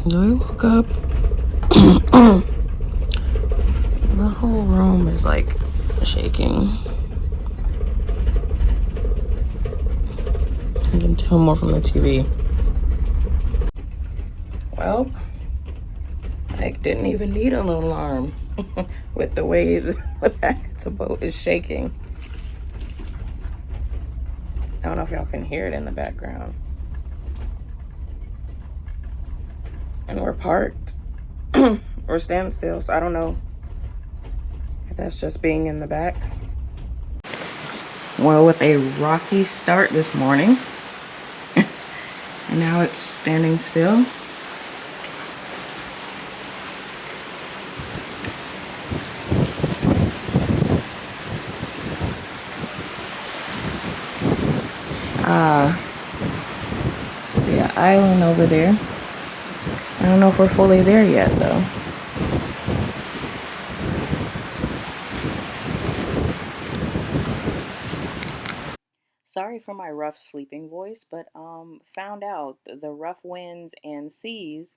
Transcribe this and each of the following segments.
We woke up. The whole room is like shaking. You can tell more from the TV. Well, I didn't even need an alarm with the way the back of the boat is shaking. I don't know if y'all can hear it in the background. And we're parked. We're standing still, so I don't know if that's just being in the back. Well, with a rocky start this morning, and now it's standing still. See an island over there. I don't know if we're fully there yet, though. Sorry for my rough sleeping voice, but found out the rough winds and seas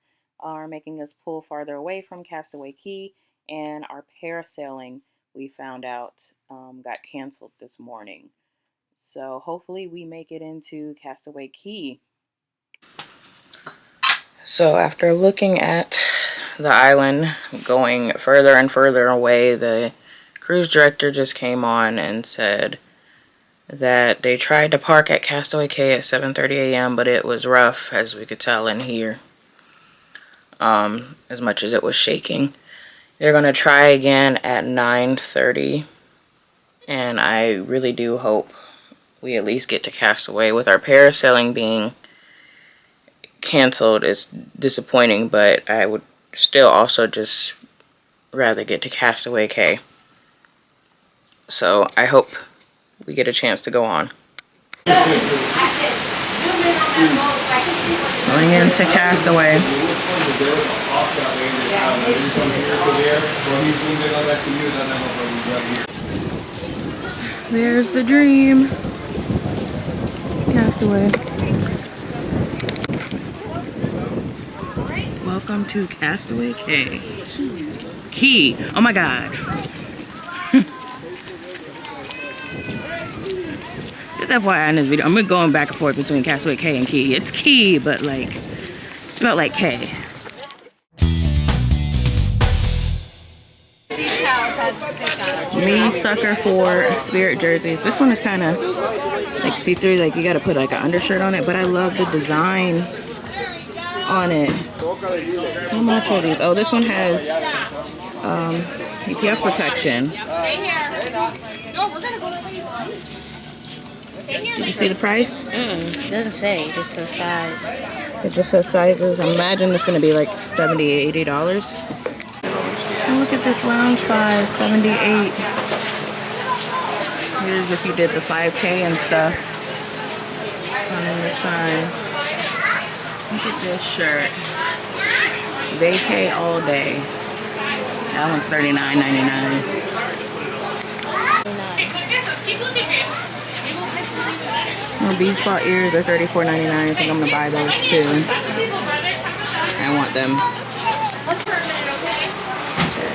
are making us pull farther away from Castaway Cay, and our parasailing, we found out, got canceled this morning. So hopefully we make it into Castaway Cay. So after looking at the island going further and further away, the cruise director just came on and said that they tried to park at Castaway Cay at 7:30 a.m., but it was rough, as we could tell in here, as much as it was shaking. They're going to try again at 9:30, and I really do hope we at least get to Castaway. With our parasailing being canceled, it's disappointing, but I would still also just rather get to Castaway Cay. So I hope we get a chance to go on. Going into Castaway. There's the dream. Castaway. Welcome to Castaway Cay. Cay. Oh my God. Just FYI in this video, I'm going back and forth between Castaway Cay and Cay. It's Cay, but like, spelled like K. Me, sucker for Spirit jerseys. This one is kind of like see-through, like you gotta put like an undershirt on it, but I love the design on it. How much are these? Oh, this one has EPF protection. Did you see the price? It doesn't say, just the size. It just says sizes. I imagine it's going to be like $70, $80. And look at this lounge 5, $78. Here's if you did the 5K and stuff. On the sign. Look at this shirt. Vacay all day. That one's $39.99. My beach spot ears are $34.99. I think I'm gonna buy those too. I want them.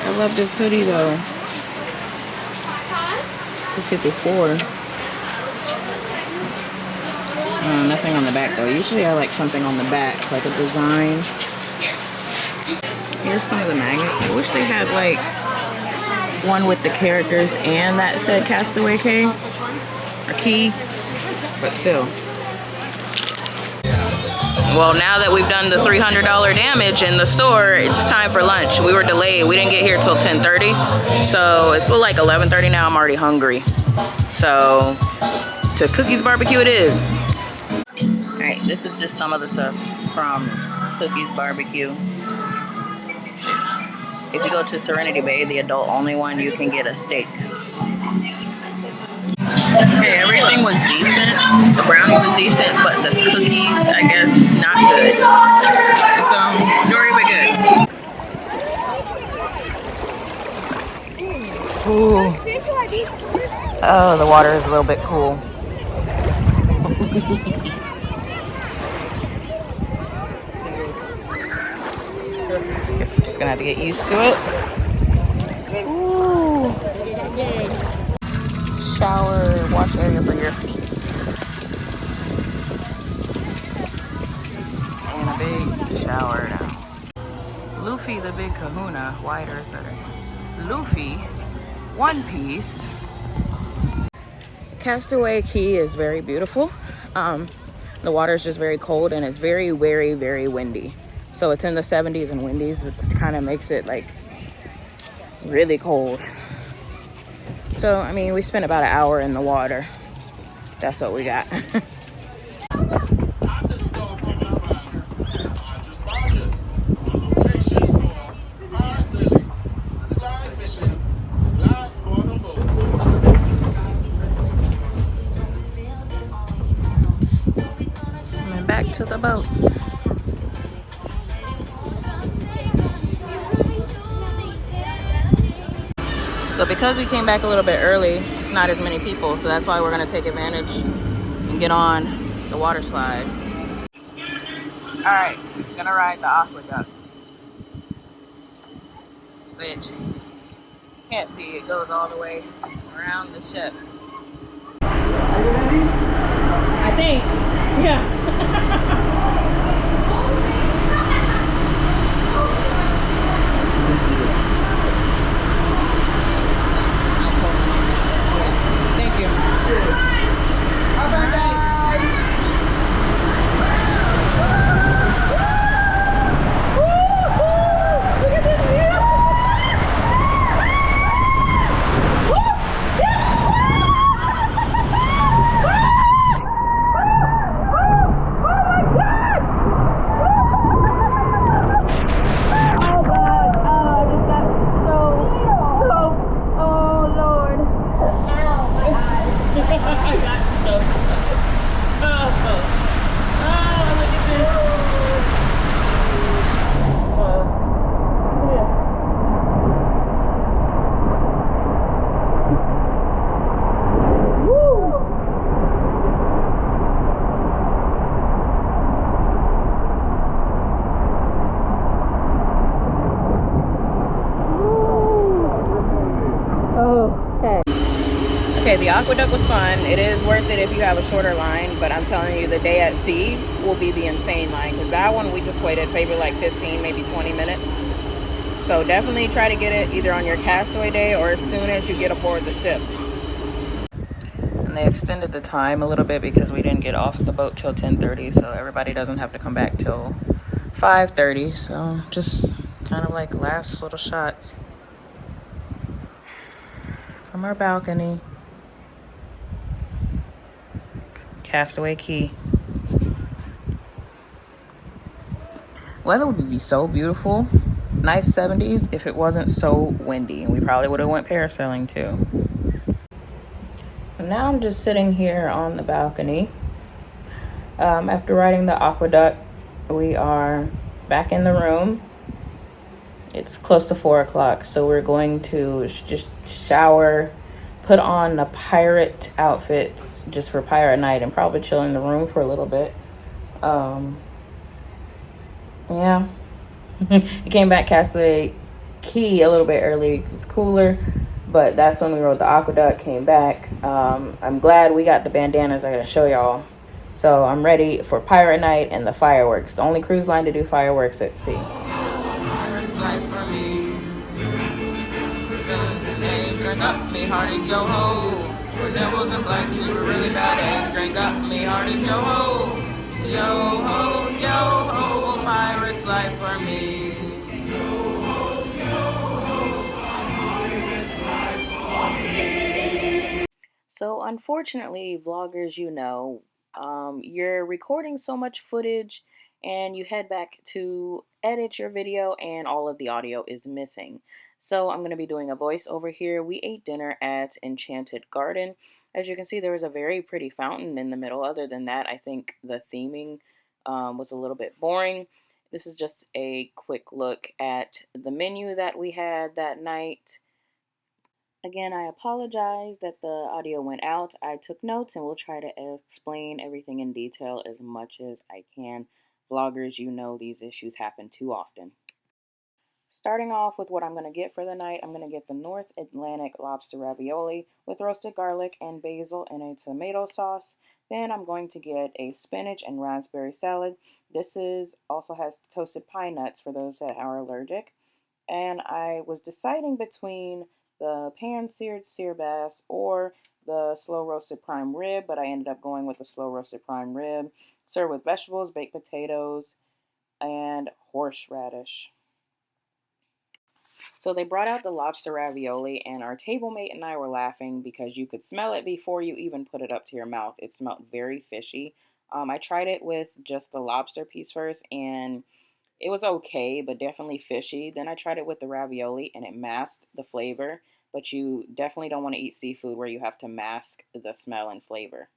I love this hoodie though. It's a 54. Nothing on the back though. Usually I like something on the back, like a design. Here's some of the magnets. I wish they had like one with the characters and that said Castaway Cay or Cay. But still. Well, now that we've done the $300 damage in the store, it's time for lunch. We were delayed. We didn't get here till 10:30. So it's like 11:30 now. I'm already hungry. So to Cookies Barbecue it is. Alright, this is just some of the stuff from Cookies Barbecue. If you go to Serenity Bay, the adult only one, you can get a steak. Okay, everything was decent. The brownie was decent, but the cookies, I guess, not good. So, story but good. Ooh. Oh, the water is a little bit cool. Guess I'm just gonna have to get used to it. Ooh. Shower, wash area for your feet. And a big shower now. Luffy the big kahuna, wider is better. Luffy, One Piece. Castaway Cay is very beautiful. The water is just very cold and it's very, very, very windy. So it's in the 70s and windies, which kind of makes it like really cold. So, I mean, we spent about an hour in the water. That's what we got. And back to the boat. So because we came back a little bit early, it's not as many people, so that's why we're gonna take advantage and get on the water slide. All right, gonna ride the aqueduct, which you can't see, it goes all the way around the ship. Are you ready? I think, yeah. Thank you. Bye-bye, guys. Look at this view. I got stuck. Oh, look at this. Yeah. Woo! Okay. Okay, the aqueduct was fun. It is worth it if you have a shorter line, but I'm telling you, the day at sea will be the insane line, because that one we just waited maybe like 15, maybe 20 minutes. So definitely try to get it either on your castaway day or as soon as you get aboard the ship. And they extended the time a little bit because we didn't get off the boat till 10:30, so everybody doesn't have to come back till 5:30. So just kind of like last little shots from our balcony. Castaway Cay. Weather would be so beautiful, nice 70s, if it wasn't so windy, and we probably would have went parasailing too. And now I'm just sitting here on the balcony. After riding the aqueduct, we are back in the room. It's close to 4 o'clock, so we're going to just shower, put on the pirate outfits just for pirate night, and probably chill in the room for a little bit. Yeah. It came back Castaway Cay a little bit early. It's cooler, but that's when we rode the aqueduct, came back. I'm glad we got the bandanas I gotta show y'all. So I'm ready for pirate night and the fireworks. The only cruise line to do fireworks at sea. Pirate's life for me. Drink up me hearty yo ho. We're devils and black sheep, we're really bad eggs. Drink up me hearty yo ho. Yo ho, yo ho, a pirate's life for me. Yo ho, a pirate's life for me. So unfortunately, vloggers, you're recording so much footage and you head back to edit your video and all of the audio is missing. So I'm going to be doing a voiceover here. We ate dinner at Enchanted Garden. As you can see, there was a very pretty fountain in the middle. Other than that, I think the theming was a little bit boring. This is just a quick look at the menu that we had that night. Again, I apologize that the audio went out. I took notes and we'll try to explain everything in detail as much as I can. Vloggers, these issues happen too often. Starting off with what I'm going to get for the night, I'm going to get the North Atlantic lobster ravioli with roasted garlic and basil and a tomato sauce. Then I'm going to get a spinach and raspberry salad. This is also has toasted pine nuts for those that are allergic. And I was deciding between the pan-seared sear bass or the slow roasted prime rib, but I ended up going with the slow roasted prime rib, served with vegetables, baked potatoes, and horseradish. So they brought out the lobster ravioli, and our table mate and I were laughing because you could smell it before you even put it up to your mouth. It smelled very fishy. I tried it with just the lobster piece first, and it was okay, but definitely fishy. Then I tried it with the ravioli, and it masked the flavor. But you definitely don't want to eat seafood where you have to mask the smell and flavor.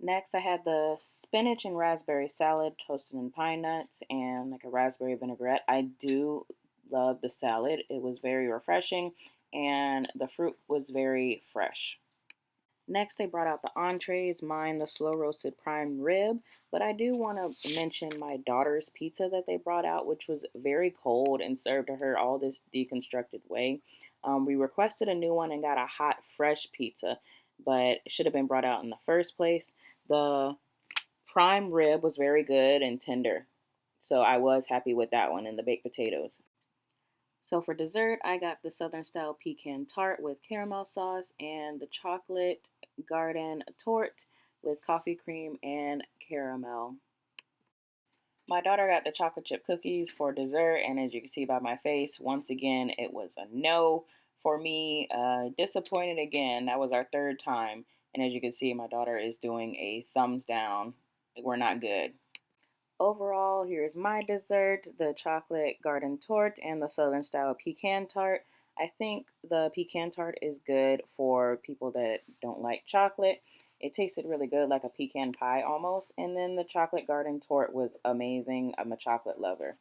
Next, I had the spinach and raspberry salad toasted in pine nuts and like a raspberry vinaigrette. I do love the salad. It was very refreshing and the fruit was very fresh. Next, they brought out the entrees, mine the slow roasted prime rib. But I do want to mention my daughter's pizza that they brought out, which was very cold and served to her all this deconstructed way. We requested a new one and got a hot, fresh pizza, but it should have been brought out in the first place. The prime rib was very good and tender, so I was happy with that one and the baked potatoes. So for dessert, I got the Southern style pecan tart with caramel sauce and the chocolate garden torte with coffee cream and caramel. My daughter got the chocolate chip cookies for dessert, and as you can see by my face, once again, it was a no for me. Disappointed again. That was our third time, and as you can see, my daughter is doing a thumbs down. We're not good. Overall, here's my dessert, the chocolate garden torte and the southern style pecan tart. I think the pecan tart is good for people that don't like chocolate. It tasted really good, like a pecan pie almost. And then the chocolate garden torte was amazing. I'm a chocolate lover.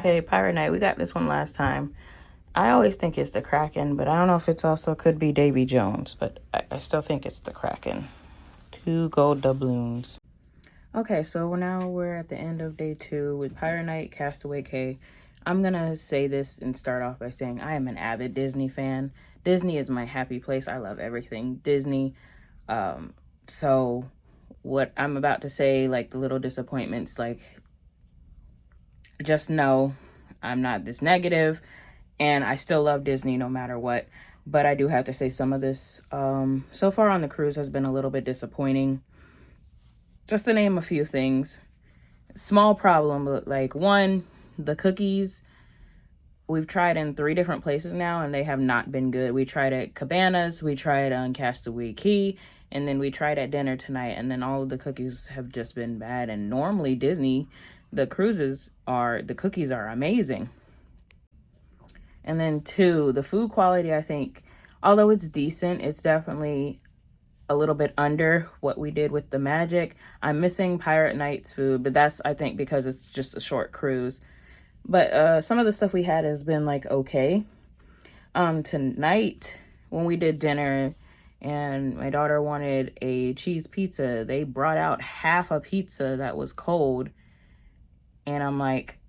Okay, Pirate Night, we got this one last time. I always think it's the Kraken, but I don't know if it's also could be Davy Jones, but I still think it's the Kraken. 2 gold doubloons. Okay, so now we're at the end of day 2 with Pirate Night, Castaway Cay. I'm gonna say this and start off by saying I am an avid Disney fan. Disney is my happy place. I love everything Disney. So what I'm about to say, like the little disappointments, like just know I'm not this negative and I still love Disney no matter what. But I do have to say some of this so far on the cruise has been a little bit disappointing. Just to name a few things. Small problem, but like one, the cookies we've tried in 3 different places now and they have not been good. We tried at Cabanas, we tried on Castaway Cay, And then we tried at dinner tonight, and then all of the cookies have just been bad. And normally Disney, the cookies are amazing. And then 2, the food quality, I think, although it's decent, it's definitely a little bit under what we did with the Magic. I'm missing Pirate Night's food, but that's, I think, because it's just a short cruise. But some of the stuff we had has been like okay. Tonight when we did dinner and my daughter wanted a cheese pizza, they brought out half a pizza that was cold, and I'm like,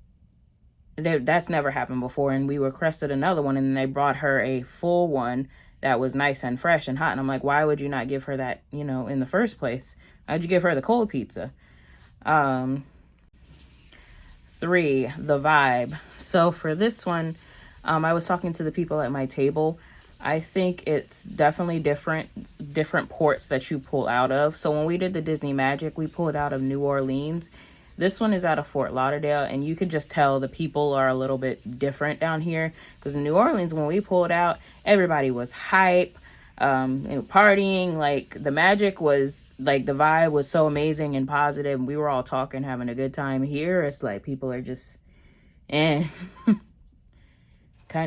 that's never happened before. And we requested another one, and they brought her a full one that was nice and fresh and hot. And I'm like, why would you not give her that, in the first place? Why'd you give her the cold pizza? 3, the vibe. So for this one, I was talking to the people at my table. I think it's definitely different ports that you pull out of. So when we did the Disney Magic, we pulled out of New Orleans. This one is out of Fort Lauderdale, and you could just tell the people are a little bit different down here. Because in New Orleans, when we pulled out, everybody was hype, partying. Like, the Magic was, like, the vibe was so amazing and positive. We were all talking, having a good time. Here, it's like people are just, kind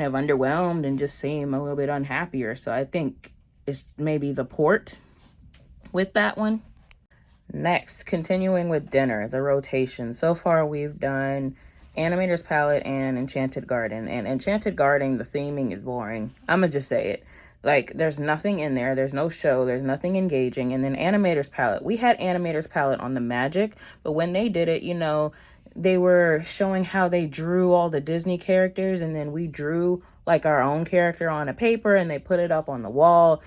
of underwhelmed and just seem a little bit unhappier. So I think it's maybe the port with that one. Next, continuing with dinner, the rotation. So far, we've done Animator's Palette and Enchanted Garden. And Enchanted Garden, the theming is boring. I'm going to just say it. Like, there's nothing in there. There's no show. There's nothing engaging. And then Animator's Palette. We had Animator's Palette on the Magic, but when they did it, they were showing how they drew all the Disney characters, and then we drew like our own character on a paper, and they put it up on the wall.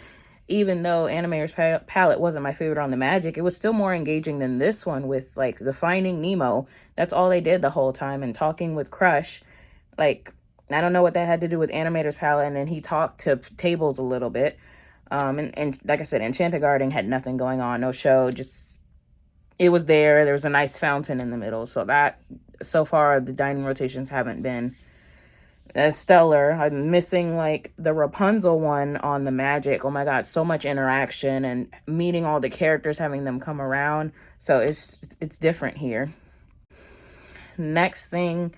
Even though Animator's Palette wasn't my favorite on the Magic, it was still more engaging than this one with, like, the Finding Nemo. That's all they did the whole time. And talking with Crush, like, I don't know what that had to do with Animator's Palette. And then he talked to tables a little bit. And like I said, Enchanted Garden had nothing going on, no show, just, it was there. There was a nice fountain in the middle. So far, the dining rotations haven't been stellar. I'm missing, like, the Rapunzel one on the Magic. Oh my god, so much interaction and meeting all the characters, having them come around. So it's different here. Next thing,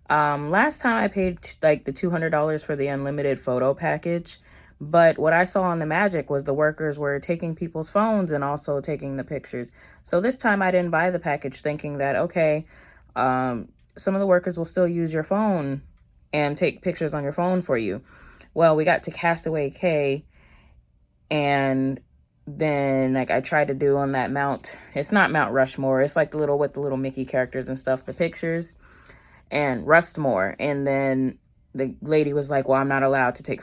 last time I paid like the $200 for the unlimited photo package, but what I saw on the Magic was the workers were taking people's phones and also taking the pictures. So this time I didn't buy the package, thinking that, okay, some of the workers will still use your phone and take pictures on your phone for you. Well, we got to Castaway Cay, and then, like, I tried to do on that it's not Mount Rushmore, it's like with the little Mickey characters and stuff, the pictures, and Rustmore. And then the lady was like, well, I'm not allowed to take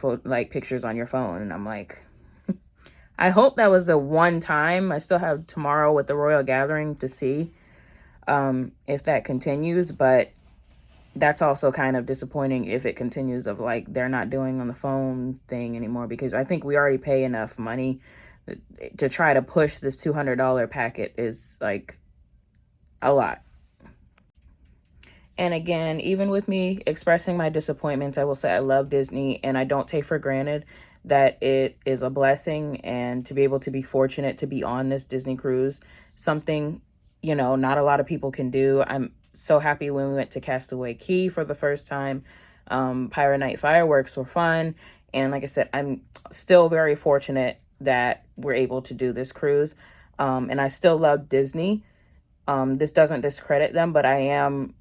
pictures on your phone. And I'm like, I hope that was the one time. I still have tomorrow with the Royal Gathering to see if that continues, but that's also kind of disappointing if it continues, of like they're not doing on the phone thing anymore, because I think we already pay enough money to try to push this $200 packet is like a lot. And again, even with me expressing my disappointments, I will say I love Disney, and I don't take for granted that it is a blessing, and to be able to be fortunate to be on this Disney cruise, something, not a lot of people can do. I'm so happy when we went to Castaway Cay for the first time. Pirate Night fireworks were fun. And like I said, I'm still very fortunate that we're able to do this cruise. And I still love Disney. This doesn't discredit them, but I am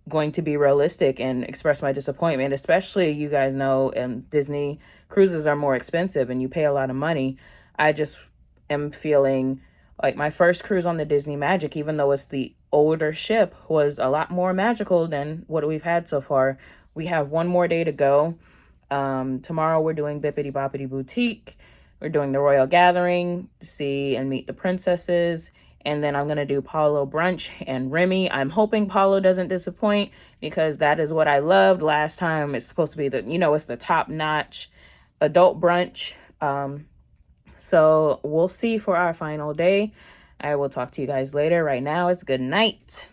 going to be realistic and express my disappointment, especially, you guys know, Disney cruises are more expensive and you pay a lot of money. I just am feeling like my first cruise on the Disney Magic, even though it's the older ship, was a lot more magical than what we've had so far. We have one more day to go. Tomorrow we're doing Bippity Boppity Boutique. We're doing the Royal Gathering to see and meet the princesses. And then I'm going to do Paulo Brunch and Remy. I'm hoping Paulo doesn't disappoint, because that is what I loved last time. It's supposed to be it's the top-notch adult brunch. So we'll see for our final day. I will talk to you guys later. Right now, it's good night.